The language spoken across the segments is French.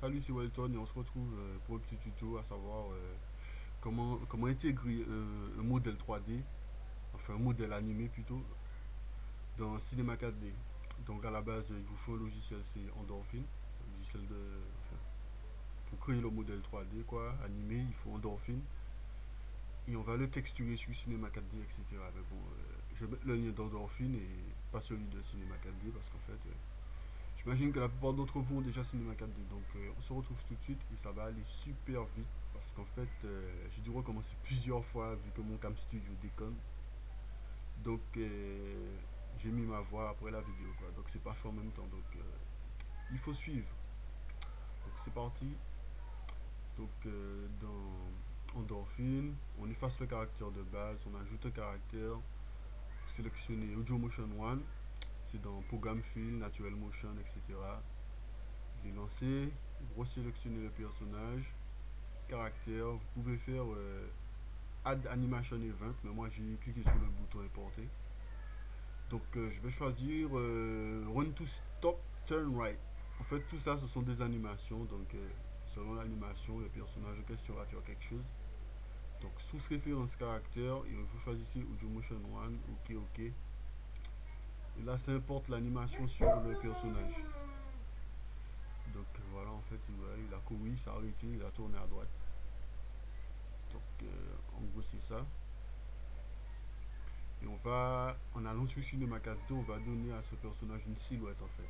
Salut, c'est Welton et on se retrouve pour un petit tuto à savoir comment intégrer un modèle 3D, enfin un modèle animé plutôt, dans Cinema 4D. Donc à la base, il vous faut un logiciel, c'est Endorphin, un logiciel enfin, pour créer le modèle 3D quoi, animé, il faut Endorphin et on va le texturer sur Cinema 4D, etc. Mais bon, je vais mettre le lien d'Endorphin et pas celui de Cinema 4D parce qu'en fait, j'imagine que la plupart d'entre vous ont déjà Cinema 4D, donc on se retrouve tout de suite et ça va aller super vite parce qu'en fait j'ai dû recommencer plusieurs fois vu que mon Cam Studio déconne. Donc j'ai mis ma voix après la vidéo quoi, donc c'est pas fait en même temps, donc il faut suivre. Donc c'est parti. Donc dans Endorphin, on efface le caractère de base, on ajoute un caractère, vous sélectionnez Audio Motion One, c'est dans Programme Fill, Natural Motion, etc. Les lancer, vous resélectionnez le personnage, caractère, vous pouvez faire Add Animation Event, mais moi j'ai cliqué sur le bouton importer. Donc je vais choisir Run to Stop, Turn Right. En fait tout ça ce sont des animations, donc selon l'animation le personnage en question va faire quelque chose. Donc sous référence caractère, et vous choisissez Audio Motion One, ok ok. Et là ça importe l'animation sur le personnage. Donc voilà en fait il a couru, il s'est arrêté, il a tourné à droite. Donc en gros c'est ça. Et en allant sur Cinema 4D, on va donner à ce personnage une silhouette en fait.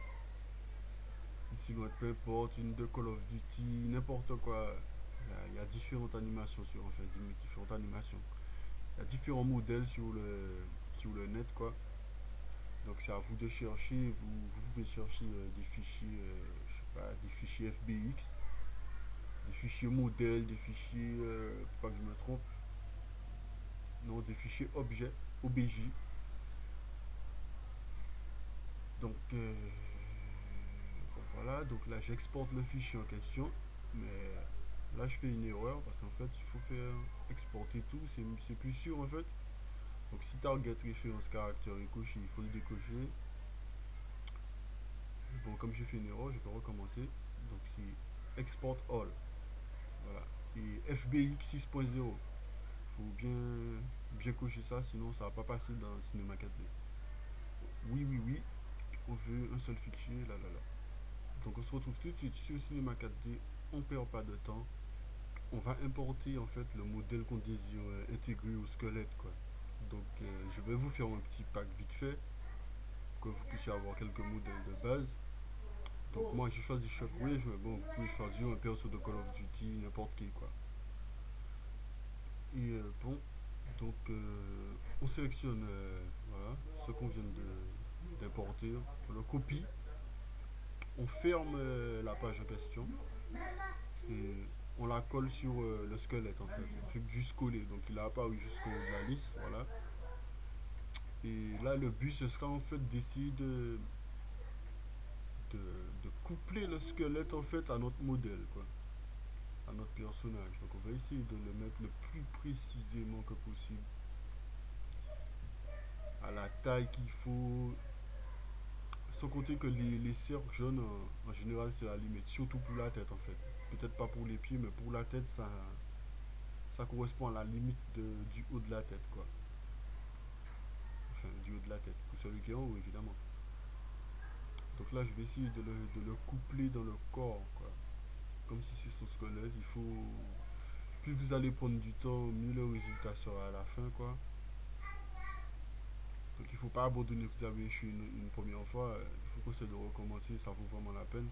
Une silhouette, peu importe, une de Call of Duty, n'importe quoi. Il y a différentes animations sur en fait, différentes animations. Il y a différents modèles sur le net quoi. Donc c'est à vous de chercher, vous pouvez chercher des fichiers, je sais pas, des fichiers FBX, des fichiers modèles, des fichiers, pour pas que je me trompe, non, des fichiers objets, OBJ. Donc bon, voilà, donc là j'exporte le fichier en question, mais là je fais une erreur parce qu'en fait il faut faire exporter tout, c'est plus sûr en fait. Donc si target référence caractère est coché, il faut le décocher. Bon, comme j'ai fait une erreur, je vais recommencer. Donc c'est export all. Voilà. Et FBX 6.0. Il faut bien cocher ça, sinon ça va pas passer dans Cinema 4D. Oui, oui, oui. On veut un seul fichier, là, là, là. Donc on se retrouve tout de suite sur Cinema 4D. On perd pas de temps. On va importer en fait le modèle qu'on désire intégrer au squelette quoi. Donc je vais vous faire un petit pack vite fait pour que vous puissiez avoir quelques modèles de base. Donc moi j'ai choisi Shockwave, mais bon vous pouvez choisir un perso de Call of Duty, n'importe qui quoi. Et bon, donc on sélectionne voilà, ce qu'on vient d'importer, on le copie, on ferme la page en question et on la colle sur le squelette en fait. On fait juste coller, donc il a apparu jusqu'au haut de la liste, voilà. Et là le but ce sera en fait d'essayer de, de coupler le squelette en fait à notre modèle quoi, à notre personnage. Donc on va essayer de le mettre le plus précisément que possible à la taille qu'il faut. Sans compter que les cercles jaunes, en général, c'est la limite. Surtout pour la tête, en fait. Peut-être pas pour les pieds, mais pour la tête, ça correspond à la limite du haut de la tête, quoi. Enfin, du haut de la tête. Pour celui qui est en haut, évidemment. Donc là, je vais essayer de le coupler dans le corps, quoi. Comme si c'est son squelette. Il faut. Plus vous allez prendre du temps, mieux le résultat sera à la fin, quoi. Donc il ne faut pas abandonner. Vous avez échoué une première fois. Il faut qu'on essaie de recommencer. Ça vaut vraiment la peine.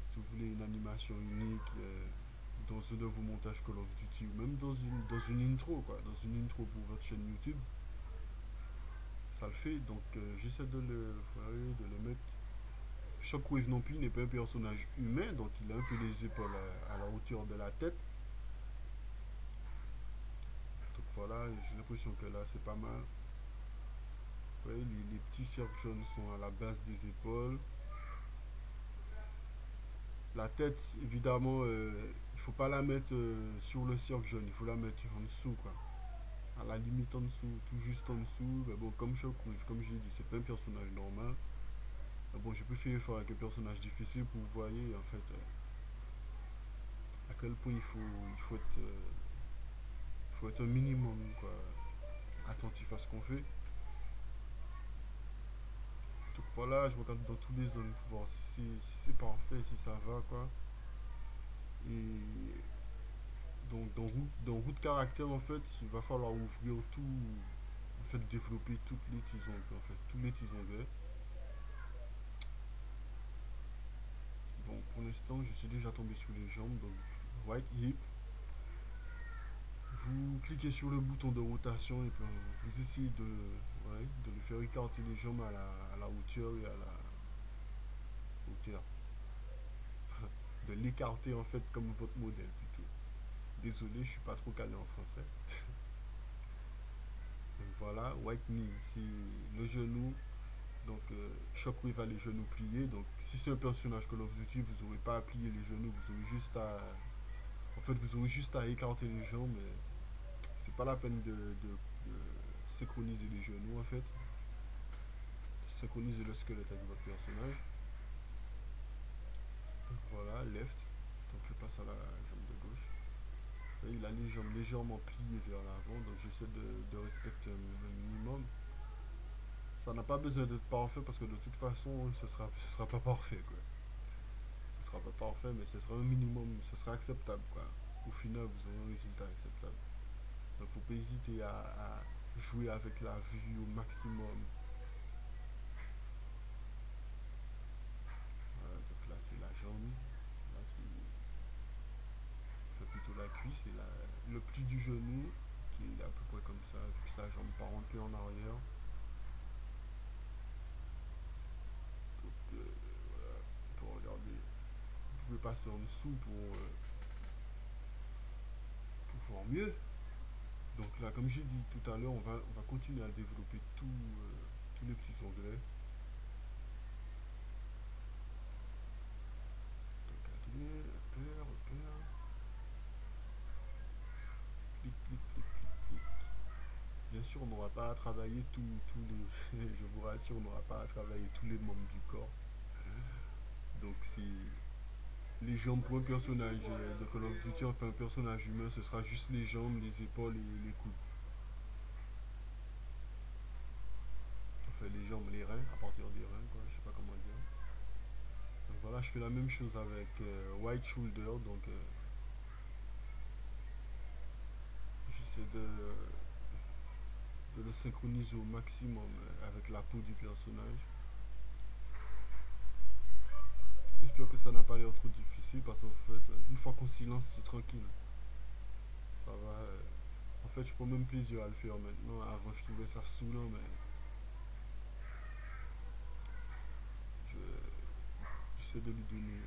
Si vous voulez une animation unique dans un de vos montages Call of Duty ou même dans une intro, quoi, dans une intro pour votre chaîne YouTube, ça le fait. Donc j'essaie de le mettre. Shockwave non plus n'est pas un personnage humain, donc il a un peu les épaules à la hauteur de la tête. Donc voilà, j'ai l'impression que là c'est pas mal. Ouais, les petits cercles jaunes sont à la base des épaules. La tête, évidemment, il faut pas la mettre sur le cercle jaune, il faut la mettre en dessous, quoi. À la limite en dessous, tout juste en dessous. Mais bon, comme Shockwave, comme j'ai dit, c'est pas un personnage normal. Mais bon, j'ai préféré faire avec un personnage difficile pour vous voyez, en fait. quel point il faut être un minimum quoi, attentif à ce qu'on fait. Donc voilà, je regarde dans tous les angles pour voir si c'est parfait, si ça va quoi. Et donc dans route caractère en fait, il va falloir ouvrir tout, en fait développer toutes les petits onglets, en fait tous les petits onglets. Bon, pour l'instant, je suis déjà tombé sur les jambes, donc right hip. Vous cliquez sur le bouton de rotation et puis vous essayez de le faire écarter les jambes à la hauteur et à la hauteur. De l'écarter en fait comme votre modèle plutôt. Désolé, je suis pas trop calé en français. Donc voilà, white knee, c'est le genou. Donc Shockwave a les genoux pliés. Donc si c'est un personnage Call of Duty, vous n'aurez pas à plier les genoux, vous aurez juste à. En fait, vous aurez juste à écarter les jambes. Mais c'est pas la peine de synchroniser les genoux en fait. Synchroniser le squelette avec votre personnage. Donc voilà, left. Donc je passe à la jambe de gauche. Et il a les jambes légèrement pliées vers l'avant, donc j'essaie de respecter un minimum. Ça n'a pas besoin d'être parfait parce que de toute façon, ce sera pas parfait quoi. Ce sera pas parfait, mais ce sera un minimum, ce sera acceptable quoi. Au final, vous aurez un résultat acceptable. Donc faut pas hésiter à jouer avec la vue au maximum. Voilà, donc là c'est la jambe, là c'est fait plutôt la cuisse et le pli du genou qui est à peu près comme ça, vu que sa jambe part un peu en arrière. Donc voilà, pour regarder, vous pouvez passer en dessous pour voir mieux. Donc là, comme j'ai dit tout à l'heure, on va continuer à développer tous les petits onglets. Donc allez, repère. Clic, clic, clic, clic, clic. Bien sûr, on n'aura pas à travailler tous les. Je vous rassure, on n'aura pas à travailler tous les membres du corps. Donc si les jambes pour un personnage de Call of Duty, enfin un personnage humain, ce sera juste les jambes, les épaules et les coudes. Enfin les jambes, les reins, à partir des reins, quoi, je sais pas comment dire. Donc voilà, je fais la même chose avec White Shoulder, donc j'essaie de le synchroniser au maximum avec la peau du personnage. J'espère que ça n'a pas l'air trop difficile parce qu'en fait, une fois qu'on s'y lance, c'est tranquille. Ça va. En fait, je prends même plaisir à le faire maintenant. Avant, je trouvais ça saoulant, mais je- j'essaie de lui donner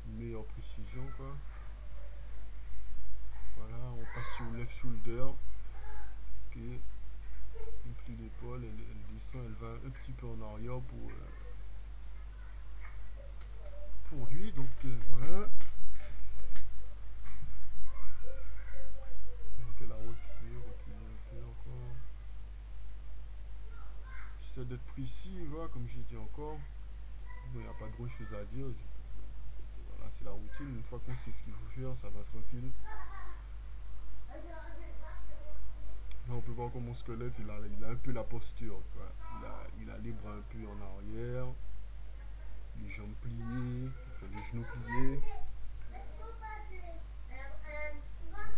une meilleure précision, quoi. Voilà, on passe sur le left shoulder. Ok, on plie l'épaule, elle descend, elle va un petit peu en arrière pour lui. Donc voilà. Donc elle a reculé un peu encore. J'essaie d'être précis, voilà, comme j'ai dit encore. Bon, il n'y a pas grand chose à dire. Voilà, c'est la routine. Une fois qu'on sait ce qu'il faut faire, ça va tranquille. Là, on peut voir que mon squelette, il a un peu la posture, quoi. Il a les bras un peu en arrière, les jambes pliées, enfin les genoux pliés.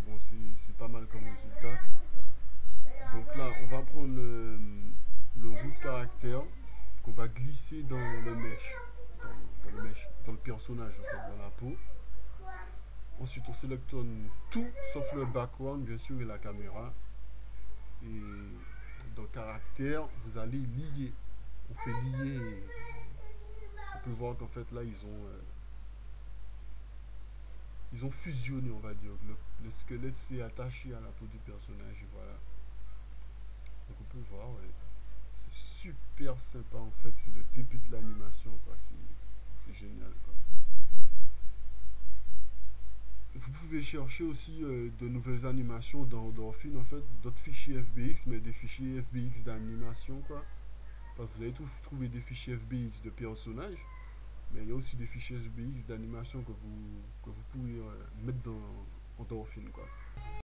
Bon, c'est pas mal comme résultat. Donc là, on va prendre le root caractère qu'on va glisser dans le mesh, dans le personnage, en fait, dans la peau. Ensuite, on sélectionne tout sauf le background, bien sûr, et la caméra. Et dans caractère, vous allez lier. On fait lier. On peut voir qu'en fait, là, ils ont fusionné, on va dire. Le squelette s'est attaché à la peau du personnage. Et voilà. Donc, on peut voir, ouais. C'est super sympa, en fait. C'est le début de l'animation, quoi. C'est génial, quoi. Vous pouvez chercher aussi de nouvelles animations dans Endorphin, en fait, d'autres fichiers FBX, mais des fichiers FBX d'animation, quoi. Parce que vous allez trouver des fichiers FBX de personnages, Mais il y a aussi des fichiers UBX d'animation que vous pouvez mettre dans Endorphin, quoi.